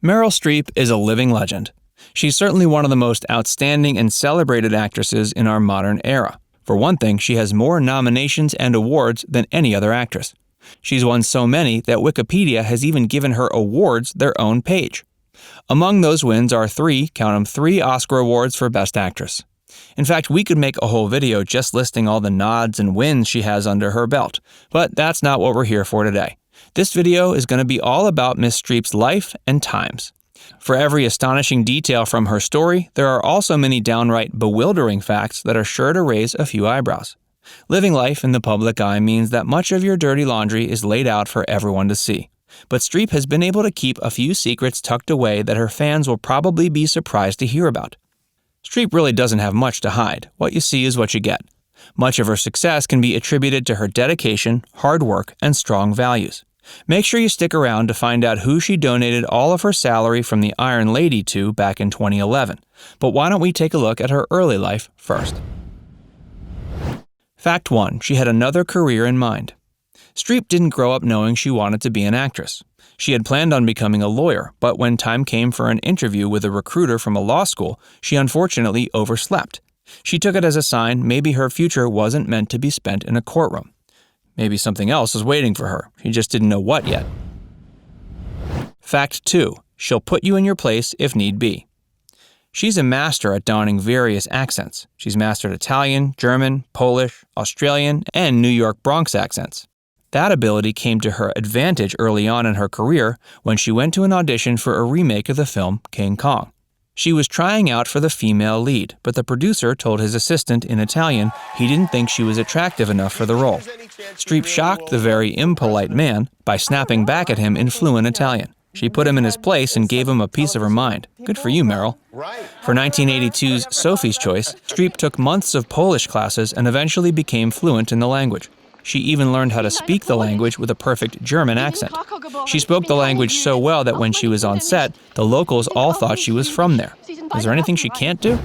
Meryl Streep is a living legend. She's certainly one of the most outstanding and celebrated actresses in our modern era. For one thing, she has more nominations and awards than any other actress. She's won so many that Wikipedia has even given her awards their own page. Among those wins are three Oscar awards for Best Actress. In fact, we could make a whole video just listing all the nods and wins she has under her belt, but that's not what we're here for today. This video is going to be all about Miss Streep's life and times. For every astonishing detail from her story, there are also many downright bewildering facts that are sure to raise a few eyebrows. Living life in the public eye means that much of your dirty laundry is laid out for everyone to see. But Streep has been able to keep a few secrets tucked away that her fans will probably be surprised to hear about. Streep really doesn't have much to hide. What you see is what you get. Much of her success can be attributed to her dedication, hard work, and strong values. Make sure you stick around to find out who she donated all of her salary from the Iron Lady to back in 2011. But why don't we take a look at her early life first? Fact 1. She had another career in mind. Streep didn't grow up knowing she wanted to be an actress. She had planned on becoming a lawyer, but when time came for an interview with a recruiter from a law school, she unfortunately overslept. She took it as a sign maybe her future wasn't meant to be spent in a courtroom. Maybe something else was waiting for her. She just didn't know what yet. Fact 2. She'll put you in your place if need be. She's a master at donning various accents. She's mastered Italian, German, Polish, Australian, and New York Bronx accents. That ability came to her advantage early on in her career when she went to an audition for a remake of the film King Kong. She was trying out for the female lead, but the producer told his assistant in Italian he didn't think she was attractive enough for the role. Streep shocked the very impolite man by snapping back at him in fluent Italian. She put him in his place and gave him a piece of her mind. Good for you, Meryl. For 1982's Sophie's Choice, Streep took months of Polish classes and eventually became fluent in the language. She even learned how to speak the language with a perfect German accent. She spoke the language so well that when she was on set, the locals all thought she was from there. Is there anything she can't do?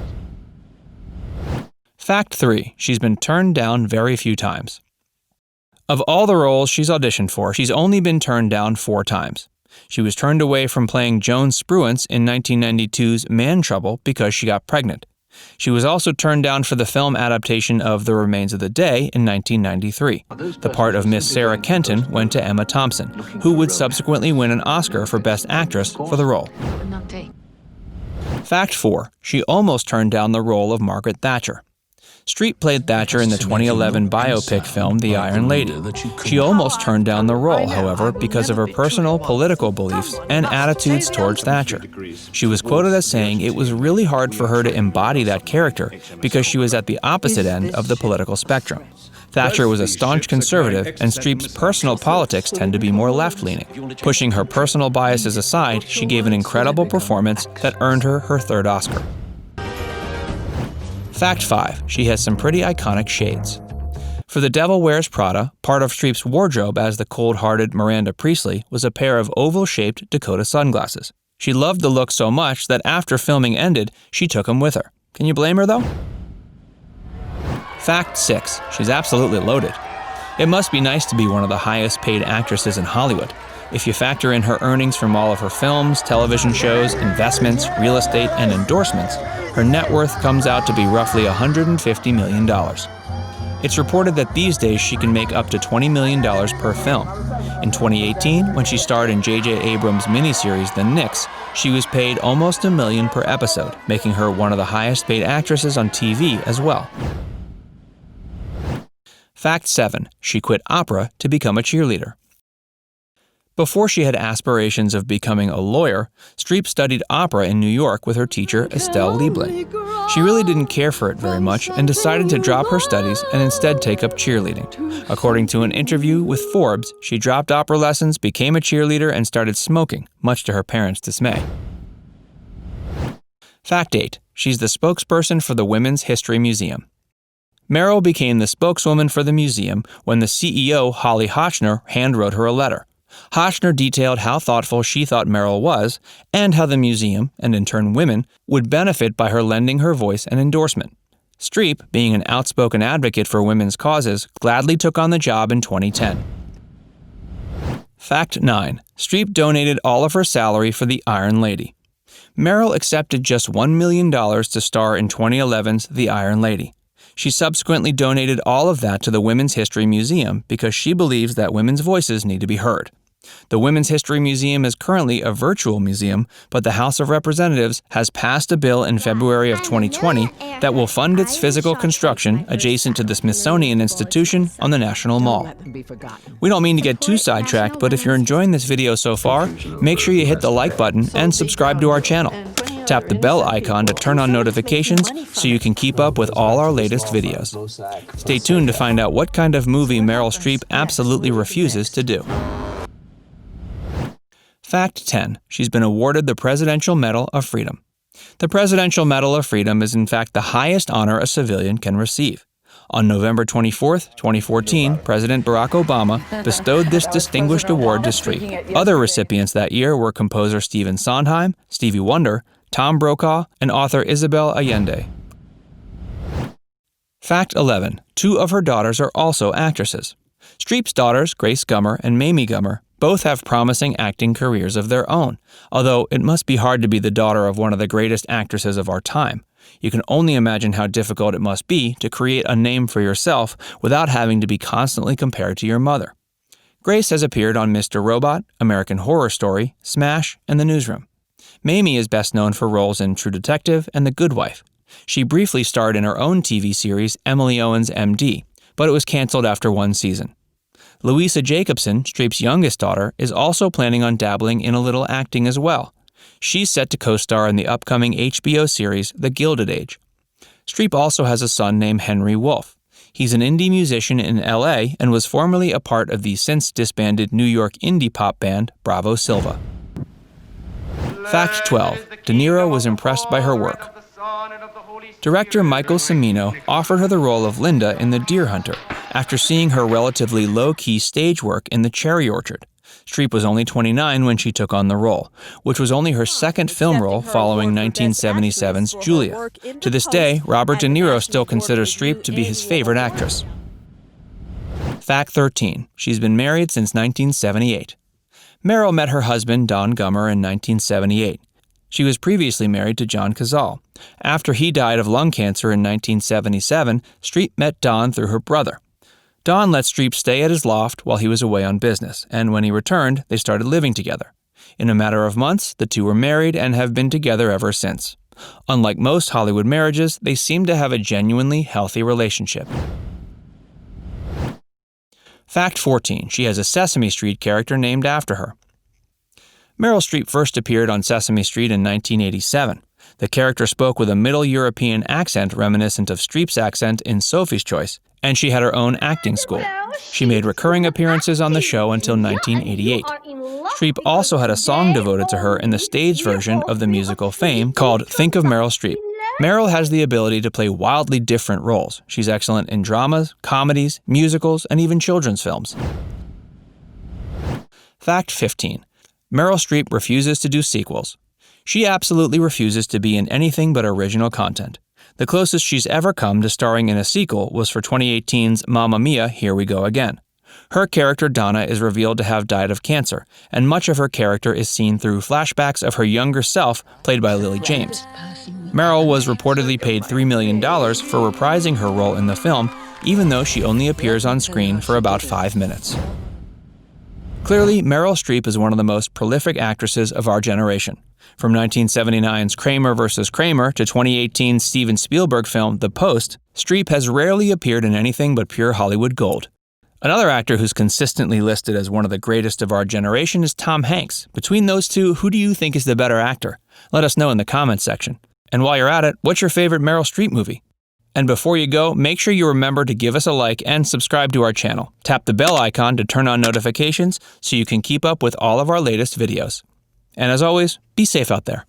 Fact 3. She's been turned down very few times. Of all the roles she's auditioned for, she's only been turned down 4 times. She was turned away from playing Joan Spruance in 1992's Man Trouble because she got pregnant. She was also turned down for the film adaptation of The Remains of the Day in 1993. The part of Miss Sarah Kenton went to Emma Thompson, who would subsequently win an Oscar for Best Actress for the role. Fact 4. She almost turned down the role of Margaret Thatcher. Streep played Thatcher in the 2011 biopic film The Iron Lady. She almost turned down the role, however, because of her personal political beliefs and attitudes towards Thatcher. She was quoted as saying it was really hard for her to embody that character because she was at the opposite end of the political spectrum. Thatcher was a staunch conservative, and Streep's personal politics tend to be more left-leaning. Pushing her personal biases aside, she gave an incredible performance that earned her her 3rd Oscar. Fact 5. She has some pretty iconic shades. For The Devil Wears Prada, part of Streep's wardrobe as the cold-hearted Miranda Priestley was a pair of oval-shaped Dakota sunglasses. She loved the look so much that after filming ended, she took them with her. Can you blame her, though? Fact 6. She's absolutely loaded. It must be nice to be one of the highest-paid actresses in Hollywood. If you factor in her earnings from all of her films, television shows, investments, real estate, and endorsements, her net worth comes out to be roughly $150 million. It's reported that these days she can make up to $20 million per film. In 2018, when she starred in J.J. Abrams' miniseries The Knicks, she was paid almost $1 million per episode, making her one of the highest-paid actresses on TV as well. Fact 7. She quit opera to become a cheerleader. Before she had aspirations of becoming a lawyer, Streep studied opera in New York with her teacher Estelle Liebling. She really didn't care for it very much and decided to drop her studies and instead take up cheerleading. According to an interview with Forbes, she dropped opera lessons, became a cheerleader, and started smoking, much to her parents' dismay. Fact 8. She's the spokesperson for the Women's History Museum. Meryl became the spokeswoman for the museum when the CEO, Holly Hochner, handwrote her a letter. Hochner detailed how thoughtful she thought Meryl was and how the museum, and in turn women, would benefit by her lending her voice and endorsement. Streep, being an outspoken advocate for women's causes, gladly took on the job in 2010. Fact 9. Streep donated all of her salary for the Iron Lady. Meryl accepted just $1 million to star in 2011's The Iron Lady. She subsequently donated all of that to the Women's History Museum because she believes that women's voices need to be heard. The Women's History Museum is currently a virtual museum, but the House of Representatives has passed a bill in February of 2020 that will fund its physical construction adjacent to the Smithsonian Institution on the National Mall. We don't mean to get too sidetracked, but if you're enjoying this video so far, make sure you hit the like button and subscribe to our channel. Tap the bell icon to turn on notifications so you can keep up with all our latest videos. Stay tuned to find out what kind of movie Meryl Streep absolutely refuses to do. Fact 10. She's been awarded the Presidential Medal of Freedom. The Presidential Medal of Freedom is in fact the highest honor a civilian can receive. On November 24, 2014, President Barack Obama bestowed this distinguished award to Streep. Other recipients that year were composer Stephen Sondheim, Stevie Wonder, Tom Brokaw, and author Isabel Allende. Fact 11. 2 of her daughters are also actresses. Streep's daughters, Grace Gummer and Mamie Gummer, both have promising acting careers of their own, although it must be hard to be the daughter of one of the greatest actresses of our time. You can only imagine how difficult it must be to create a name for yourself without having to be constantly compared to your mother. Grace has appeared on Mr. Robot, American Horror Story, Smash, and The Newsroom. Mamie is best known for roles in True Detective and The Good Wife. She briefly starred in her own TV series Emily Owens, MD, but it was canceled after 1 season. Louisa Jacobson, Streep's youngest daughter, is also planning on dabbling in a little acting as well. She's set to co-star in the upcoming HBO series The Gilded Age. Streep also has a son named Henry Wolf. He's an indie musician in LA and was formerly a part of the since-disbanded New York indie pop band Bravo Silva. Fact 12. De Niro was impressed by her work. Director Michael Cimino offered her the role of Linda in The Deer Hunter after seeing her relatively low-key stage work in The Cherry Orchard. Streep was only 29 when she took on the role, which was only her second film role following 1977's Julia. To this day, Robert De Niro still considers Streep to be his favorite actress. Fact 13. She's been married since 1978. Meryl met her husband, Don Gummer, in 1978. She was previously married to John Cazale. After he died of lung cancer in 1977, Streep met Don through her brother. Don let Streep stay at his loft while he was away on business, and when he returned, they started living together. In a matter of months, the two were married and have been together ever since. Unlike most Hollywood marriages, they seem to have a genuinely healthy relationship. Fact 14. She has a Sesame Street character named after her. Meryl Streep first appeared on Sesame Street in 1987. The character spoke with a Middle European accent reminiscent of Streep's accent in Sophie's Choice, and she had her own acting school. She made recurring appearances on the show until 1988. Streep also had a song devoted to her in the stage version of the musical Fame called Think of Meryl Streep. Meryl has the ability to play wildly different roles. She's excellent in dramas, comedies, musicals, and even children's films. Fact 15. Meryl Streep refuses to do sequels. She absolutely refuses to be in anything but original content. The closest she's ever come to starring in a sequel was for 2018's Mamma Mia, Here We Go Again. Her character Donna is revealed to have died of cancer, and much of her character is seen through flashbacks of her younger self, played by Lily James. Meryl was reportedly paid $3 million for reprising her role in the film, even though she only appears on screen for about 5 minutes. Clearly, Meryl Streep is one of the most prolific actresses of our generation. From 1979's Kramer vs. Kramer to 2018's Steven Spielberg film The Post, Streep has rarely appeared in anything but pure Hollywood gold. Another actor who's consistently listed as one of the greatest of our generation is Tom Hanks. Between those two, who do you think is the better actor? Let us know in the comments section. And while you're at it, what's your favorite Meryl Streep movie? And before you go, make sure you remember to give us a like and subscribe to our channel. Tap the bell icon to turn on notifications so you can keep up with all of our latest videos. And as always, be safe out there.